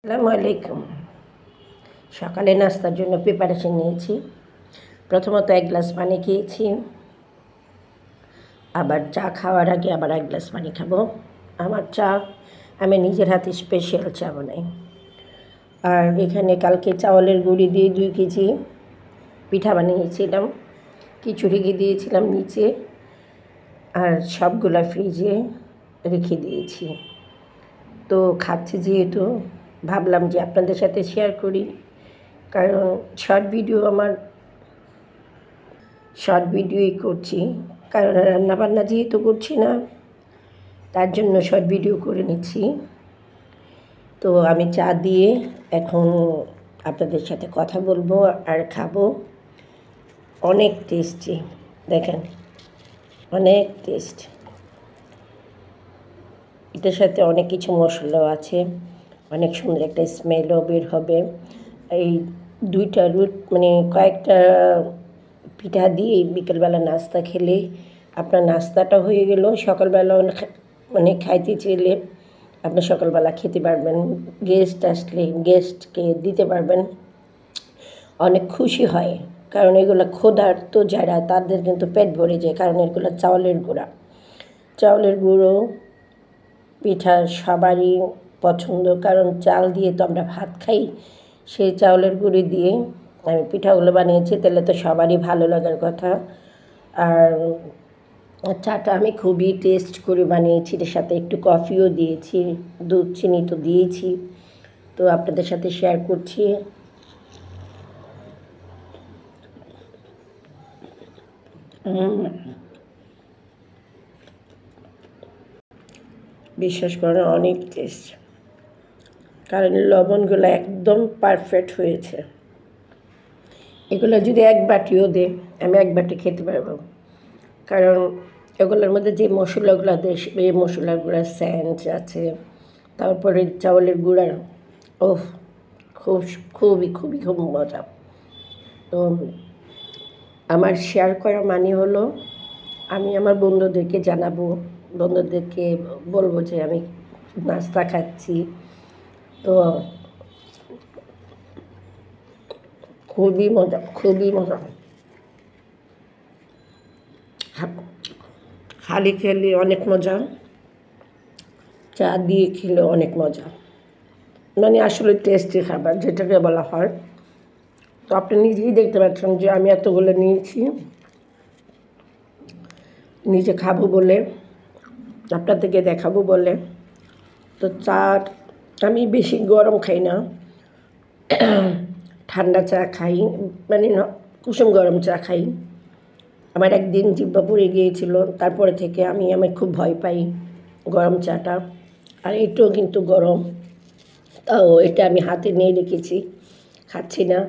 আসসালামু আলাইকুম। সকালে নাস্তার জন্য প্রিপারেশন নিয়েছি। প্রথমত 1 গ্লাস পানি খেয়েছি, আবার চা খাওয়ার আগে আবার 1 গ্লাস পানি খাবো। আমার চা আমি নিজের হাতে স্পেশাল চা বানাই। আর এখানে কালকে চাউলের গুঁড়ি দিয়ে 2 কেজি পিঠা বানিয়েছিলাম, কিছু রেখে দিয়েছিলাম নিচে, আর সবগুলা ফ্রিজে রেখে দিয়েছি। তো খাচ্ছি যেহেতু ভাবলাম যে আপনাদের সাথে শেয়ার করি, কারণ শর্ট ভিডিওই করছি, কারণ রান্নাবান্না যেহেতু করছি না, তার জন্য শর্ট ভিডিও করে নিচ্ছি। তো আমি চা দিয়ে এখন আপনাদের সাথে কথা বলবো আর খাবো। অনেক টেস্টি, দেখেন অনেক টেস্ট। এটার সাথে অনেক কিছু মশলাও আছে, অনেক সুন্দর একটা স্মেলও বের হবে। এই 2টা কয়েকটা পিঠা দিয়ে বিকেলবেলা নাস্তা খেলে আপনার নাস্তাটা হয়ে গেল। সকালবেলা খাইতে চাইলে আপনি সকালবেলা খেতে পারবেন, গেস্ট আসলে গেস্টকে দিতে পারবেন। অনেক খুশি হয়, কারণ এগুলো ক্ষুধার্ত যারা তাদের কিন্তু পেট ভরে যায়, কারণ এগুলো চাউলের গুঁড়ো পিঠা সবারই পছন্দ, কারণ চাল দিয়ে তো আমরা ভাত খাই। সেই চাউলের গুঁড়ি দিয়ে আমি পিঠাগুলো বানিয়েছি, তাহলে তো সবারই ভালো লাগার কথা। আর চাটা আমি খুবই টেস্ট করে বানিয়েছি, এর সাথে একটু কফিও দিয়েছি, দুধ চিনি তো দিয়েছি। তো আপনাদের সাথে শেয়ার করছি। বিশ্বাস করেন অনেক টেস্ট, কারণ লবণগুলো একদম পারফেক্ট হয়েছে। এগুলো যদি 1 বাটিও দেয় আমি 1 বাটি খেতে পারবো, কারণ এগুলোর মধ্যে যে মশলাগুলো দেয় এই মশলাগুলো স্যান্ড আছে, তারপরে চাউলের গুঁড়ার খুবই খুবই খুব মজা। তো আমার শেয়ার করা মানে হলো আমি আমার বন্ধুদেরকে জানাবো, বন্ধুদেরকে বলবো যে আমি নাস্তা খাচ্ছি। তো খুবই মজা খালি খেলে অনেক মজা, চা দিয়ে খেলে অনেক মজা, আসলে টেস্টি খাবার যেটাকে বলা হয়। তো আপনি নিজেই দেখতে পাচ্ছেন যে আমি এতগুলো নিয়েছি নিজে খাবো বলে, আপনাদেরকে দেখাবো বলে। তো চা আমি বেশি গরম খাই না, ঠান্ডা চা খাই, কুসুম গরম চা খাই। আমার একদিন জিহ্বা পুড়ে গিয়েছিল, তারপরে থেকে আমি খুব ভয় পাই গরম চাটা। আর এটাও কিন্তু গরম, তাও এটা আমি হাতে নিয়ে রেখেছি, খাচ্ছি না।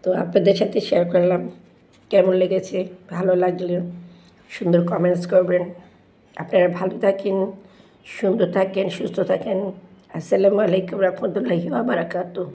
তো আপনাদের সাথে শেয়ার করলাম। কেমন লেগেছে? ভালো লাগলে সুন্দর কমেন্টস করবেন। আপনারা ভালো থাকেন, সুন্দর থাকেন, সুস্থ থাকেন। আসসালামু আলাইকুম রহমতুল্লাহি ওয়া বারাকাতুহু।